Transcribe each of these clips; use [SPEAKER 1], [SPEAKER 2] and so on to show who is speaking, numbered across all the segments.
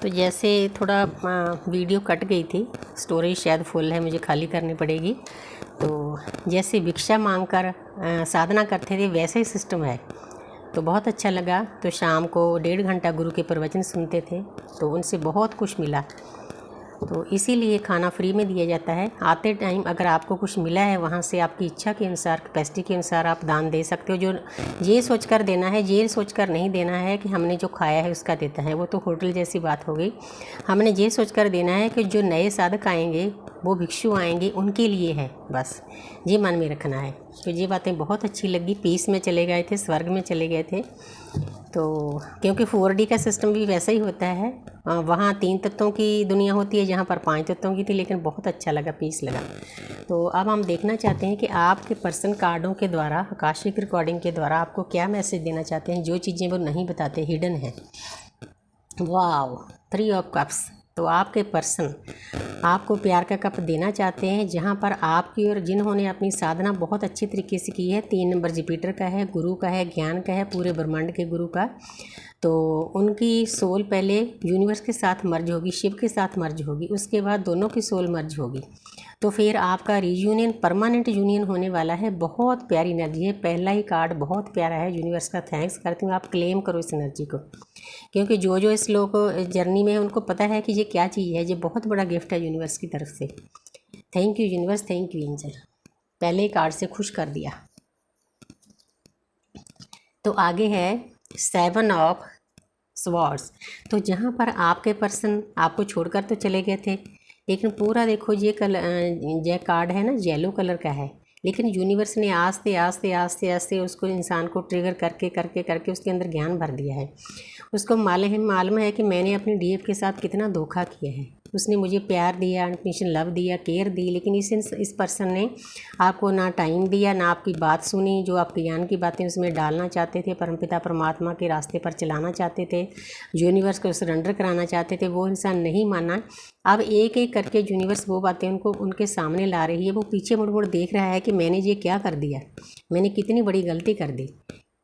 [SPEAKER 1] तो जैसे थोड़ा वीडियो कट गई थी, स्टोरेज शायद फुल है, मुझे खाली करनी पड़ेगी। तो जैसे भिक्षा मांगकर साधना करते थे वैसा ही सिस्टम है। तो बहुत अच्छा लगा। तो शाम को 1.5 घंटा गुरु के प्रवचन सुनते थे, तो उनसे बहुत कुछ मिला। तो इसीलिए खाना फ्री में दिया जाता है। आते टाइम अगर आपको कुछ मिला है वहाँ से आपकी इच्छा के अनुसार, कैपेसिटी के अनुसार आप दान दे सकते हो। जो ये सोचकर देना है, ये सोचकर नहीं देना है कि हमने जो खाया है उसका देता है, वो तो होटल जैसी बात हो गई। हमने ये सोचकर देना है कि जो नए साधक आएंगे, वो भिक्षु आएंगे, उनके लिए है, बस ये मन में रखना है। तो ये बातें बहुत अच्छी लगी। पीस में चले गए थे, स्वर्ग में चले गए थे। तो क्योंकि 4D का सिस्टम भी वैसा ही होता है। वहाँ 3 तत्वों की दुनिया होती है, जहाँ पर 5 तत्वों की थी, लेकिन बहुत अच्छा लगा, पीस लगा। तो अब हम देखना चाहते हैं कि आपके पर्सन कार्डों के द्वारा, आकाशिक रिकॉर्डिंग के द्वारा आपको क्या मैसेज देना चाहते हैं। जो चीज़ें वो नहीं बताते, हिडन है। वाव, 3 ऑफ कप्स। तो आपके पर्सन आपको प्यार का कप देना चाहते हैं, जहाँ पर आपकी और जिन्होंने अपनी साधना बहुत अच्छी तरीके से की है। 3 नंबर जुपिटर का है, गुरु का है, ज्ञान का है, पूरे ब्रह्मांड के गुरु का। तो उनकी सोल पहले यूनिवर्स के साथ मर्ज होगी, शिव के साथ मर्ज होगी, उसके बाद दोनों की सोल मर्ज होगी। तो फिर आपका रीयूनियन, परमानेंट यूनियन होने वाला है। बहुत प्यारी एनर्जी है। पहला ही कार्ड बहुत प्यारा है। यूनिवर्स का थैंक्स करती हूँ। आप क्लेम करो इस एनर्जी को, क्योंकि जो जो इस लोग जर्नी में है उनको पता है कि ये क्या चीज़ है। ये बहुत बड़ा गिफ्ट है यूनिवर्स की तरफ से। Thank you universe, thank you angel. पहले कार्ड से खुश कर दिया। तो आगे है 7 ऑफ स्वॉर्ड्स। तो जहाँ पर आपके पर्सन आपको छोड़कर तो चले गए थे, लेकिन पूरा देखो ये कार्ड है ना, येलो कलर का है। लेकिन यूनिवर्स ने आस्ते आस्ते आस्ते आस्ते उसको, इंसान को ट्रिगर करके करके करके उसके अंदर ज्ञान भर दिया है। उसको मालूम है कि मैंने अपनी डीएफ के साथ कितना धोखा किया है। उसने मुझे प्यार दिया, अनकंडीशनल लव दिया, केयर दी, लेकिन इस पर्सन ने आपको ना टाइम दिया, ना आपकी बात सुनी। जो आप ज्ञान की बातें उसमें डालना चाहते थे, परमपिता परमात्मा के रास्ते पर चलाना चाहते थे, यूनिवर्स को सरेंडर कराना चाहते थे, वो इंसान नहीं माना। अब एक एक करके यूनिवर्स वो बातें उनको उनके सामने ला रही है। वो पीछे मुड़ मुड़ देख रहा है कि मैंने ये क्या कर दिया, मैंने कितनी बड़ी गलती कर दी।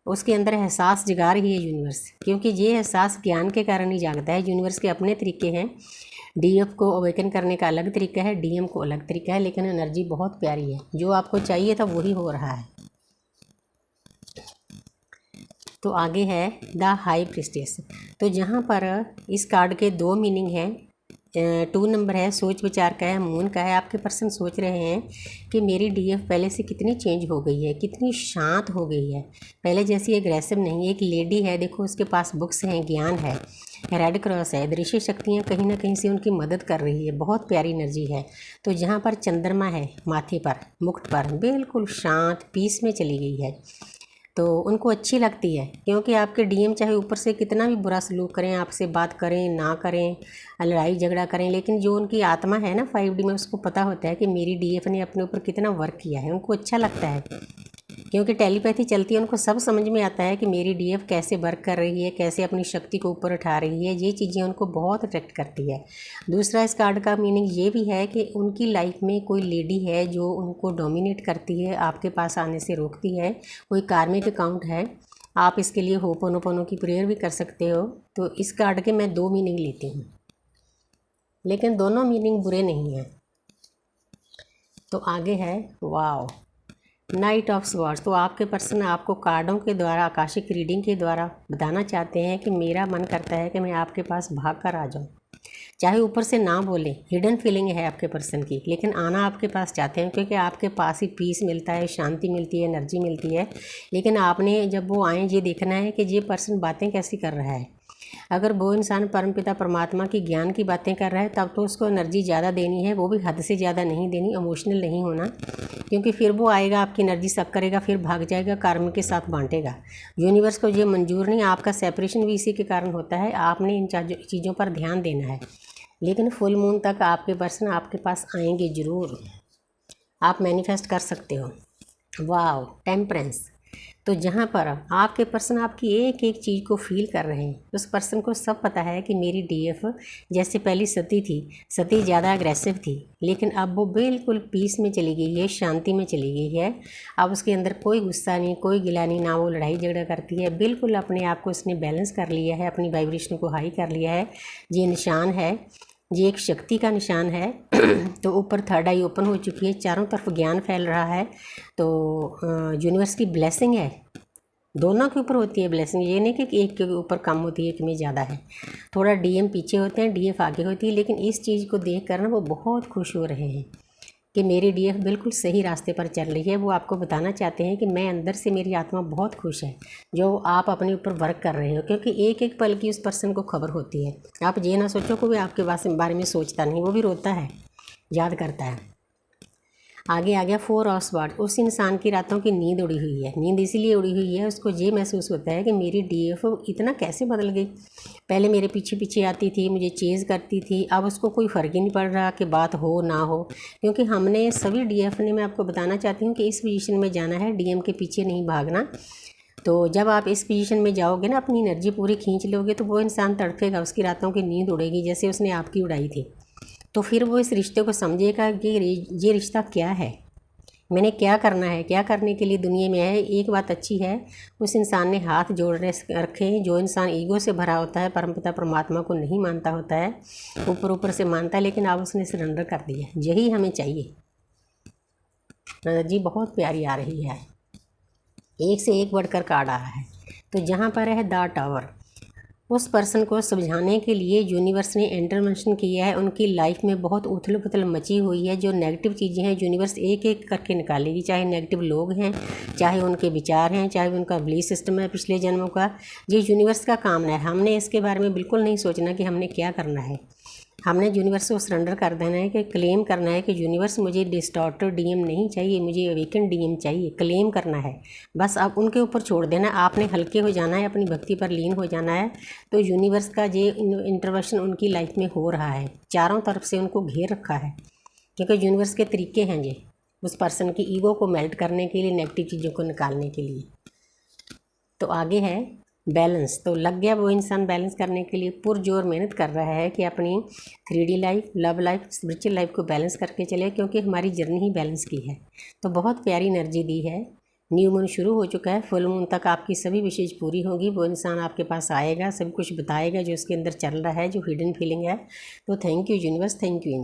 [SPEAKER 1] उसके अंदर एहसास जगा रही है यूनिवर्स, क्योंकि ये एहसास ज्ञान के कारण ही जागता है। यूनिवर्स के अपने तरीके हैं। डीएफ को अवेकन करने का अलग तरीका है, डीएम को अलग तरीका है, लेकिन एनर्जी बहुत प्यारी है। जो आपको चाहिए था वही हो रहा है। तो आगे है द हाई प्रिस्टेस। तो जहाँ पर इस कार्ड के 2 मीनिंग हैं। 2 नंबर है, सोच विचार का है, मून का है। आपके पर्सन सोच रहे हैं कि मेरी डीएफ पहले से कितनी चेंज हो गई है, कितनी शांत हो गई है, पहले जैसी एग्रेसिव नहीं। एक लेडी है, देखो उसके पास बुक्स हैं, ज्ञान है, रेड क्रॉस है, दृश्य शक्तियाँ कहीं ना कहीं से उनकी मदद कर रही है। बहुत प्यारी एनर्जी है। तो जहाँ पर चंद्रमा है माथे पर, मुकुट पर, बिल्कुल शांत पीस में चली गई है। तो उनको अच्छी लगती है, क्योंकि आपके डीएम चाहे ऊपर से कितना भी बुरा सलूक करें, आपसे बात करें ना करें, लड़ाई झगड़ा करें, लेकिन जो उनकी आत्मा है ना 5D में, उसको पता होता है कि मेरी डीएफ ने अपने ऊपर कितना वर्क किया है। उनको अच्छा लगता है, क्योंकि टेलीपैथी चलती है, उनको सब समझ में आता है कि मेरी डीएफ कैसे वर्क कर रही है, कैसे अपनी शक्ति को ऊपर उठा रही है। ये चीज़ें उनको बहुत अट्रैक्ट करती है। दूसरा इस कार्ड का मीनिंग ये भी है कि उनकी लाइफ में कोई लेडी है जो उनको डोमिनेट करती है, आपके पास आने से रोकती है। कोई कार्मिक अकाउंट है। आप इसके लिए होपोनोपोनो की प्रेयर भी कर सकते हो। तो इस कार्ड के मैं 2 मीनिंग लेती हूँ, लेकिन दोनों मीनिंग बुरे नहीं हैं। तो आगे है वाव, नाइट ऑफ स्वॉर्ड्स। तो आपके पर्सन आपको कार्डों के द्वारा, आकाशिक रीडिंग के द्वारा बताना चाहते हैं कि मेरा मन करता है कि मैं आपके पास भाग कर आ जाऊँ। चाहे ऊपर से ना बोले, हिडन फीलिंग है आपके पर्सन की, लेकिन आना आपके पास चाहते हैं, क्योंकि आपके पास ही पीस मिलता है, शांति मिलती है, एनर्जी मिलती है। लेकिन आपने जब वो आए, ये देखना है कि ये पर्सन बातें कैसी कर रहा है। अगर वो इंसान परमपिता परमात्मा की ज्ञान की बातें कर रहा है, तब तो उसको एनर्जी ज़्यादा देनी है, वो भी हद से ज़्यादा नहीं देनी, इमोशनल नहीं होना, क्योंकि फिर वो आएगा, आपकी एनर्जी सक करेगा, फिर भाग जाएगा, कर्म के साथ बांटेगा। यूनिवर्स को ये मंजूर नहीं। आपका सेपरेशन भी इसी के कारण होता है। आपने इन चीज़ों पर ध्यान देना है। लेकिन फुल मून तक आपके पर्सन आपके पास आएंगे ज़रूर। आप मैनिफेस्ट कर सकते हो। वाव, टेम्परेंस। तो जहाँ पर आपके पर्सन आपकी एक एक चीज़ को फील कर रहे हैं, उस पर्सन को सब पता है कि मेरी डीएफ जैसे पहली सती थी, सती ज़्यादा अग्रेसिव थी, लेकिन अब वो बिल्कुल पीस में चली गई है, शांति में चली गई है। अब उसके अंदर कोई गुस्सा नहीं, कोई गिला नहीं, ना वो लड़ाई झगड़ा करती है, बिल्कुल अपने आप को उसने बैलेंस कर लिया है, अपनी वाइब्रेशन को हाई कर लिया है। ये निशान है, ये एक शक्ति का निशान है। तो ऊपर थर्ड आई ओपन हो चुकी है, चारों तरफ ज्ञान फैल रहा है। तो यूनिवर्स की ब्लेसिंग है, दोनों के ऊपर होती है ब्लेसिंग, ये नहीं कि एक के ऊपर कम होती है, एक में ज़्यादा है। थोड़ा डीएम पीछे होते हैं, डीएफ आगे होती है, लेकिन इस चीज़ को देख कर ना वो बहुत खुश हो रहे हैं कि मेरी डीएफ बिल्कुल सही रास्ते पर चल रही है। वो आपको बताना चाहते हैं कि मैं अंदर से, मेरी आत्मा बहुत खुश है जो आप अपने ऊपर वर्क कर रहे हो, क्योंकि एक एक पल की उस पर्सन को खबर होती है। आप ये ना सोचो कि वो आपके बारे में सोचता नहीं, वो भी रोता है, याद करता है। आगे आ गया 4 ऑफ स्वॉर्ड्स। उस इंसान की रातों की नींद उड़ी हुई है, नींद इसीलिए उड़ी हुई है, उसको ये महसूस होता है कि मेरी डीएफ इतना कैसे बदल गई। पहले मेरे पीछे पीछे आती थी, मुझे चेज़ करती थी, अब उसको कोई फ़र्क ही नहीं पड़ रहा कि बात हो ना हो, क्योंकि हमने सभी डीएफ ने, मैं आपको बताना चाहती हूँ कि इस पोजीशन में जाना है, डीएम के पीछे नहीं भागना। तो जब आप इस पोजीशन में जाओगे ना, अपनी एनर्जी पूरी खींच लोगे, तो वो इंसान तड़पेगा, उसकी रातों की नींद उड़ेगी जैसे उसने आपकी उड़ाई थी। तो फिर वो इस रिश्ते को समझेगा कि ये रिश्ता क्या है, मैंने क्या करना है, क्या करने के लिए दुनिया में है। एक बात अच्छी है, उस इंसान ने हाथ जोड़ रखे हैं। जो इंसान ईगो से भरा होता है, परमपिता परमात्मा को नहीं मानता होता है, ऊपर ऊपर से मानता है, लेकिन अब उसने सरेंडर कर दिया। यही हमें चाहिए। जी बहुत प्यारी आ रही है, एक से एक बढ़कर कार्ड आ रहा है। तो जहाँ पर है द टावर, उस पर्सन को समझाने के लिए यूनिवर्स ने इंटरवेंशन किया है। उनकी लाइफ में बहुत उथल पुथल मची हुई है, जो नेगेटिव चीज़ें हैं यूनिवर्स एक एक करके निकालेगी, चाहे नेगेटिव लोग हैं, चाहे उनके विचार हैं, चाहे उनका बिलीफ सिस्टम है पिछले जन्मों का। ये यूनिवर्स का काम है, हमने इसके बारे में बिल्कुल नहीं सोचना कि हमने क्या करना है। हमने यूनिवर्स को सरेंडर कर देना है, कि क्लेम करना है कि यूनिवर्स मुझे डिस्टॉर्टेड डीएम नहीं चाहिए, मुझे अवेकन डीएम चाहिए, क्लेम करना है। बस आप उनके ऊपर छोड़ देना, आपने हल्के हो जाना है, अपनी भक्ति पर लीन हो जाना है। तो यूनिवर्स का ये इंटरवेंशन उनकी लाइफ में हो रहा है, चारों तरफ से उनको घेर रखा है, क्योंकि यूनिवर्स के तरीके हैं ये उस पर्सन की ईगो को मेल्ट करने के लिए, नेगेटिव चीज़ों को निकालने के लिए। तो आगे है बैलेंस। तो लग गया वो इंसान बैलेंस करने के लिए पुरजोर मेहनत कर रहा है कि अपनी 3D life, love life, spiritual life को बैलेंस करके चले, क्योंकि हमारी जर्नी ही बैलेंस की है। तो बहुत प्यारी एनर्जी दी है। न्यू मून शुरू हो चुका है, फुल मून तक आपकी सभी विशेष पूरी होगी। वो इंसान आपके पास आएगा, सब कुछ बताएगा जो उसके अंदर चल रहा है, जो हिडन फीलिंग है। तो thank you universe, thank you angel.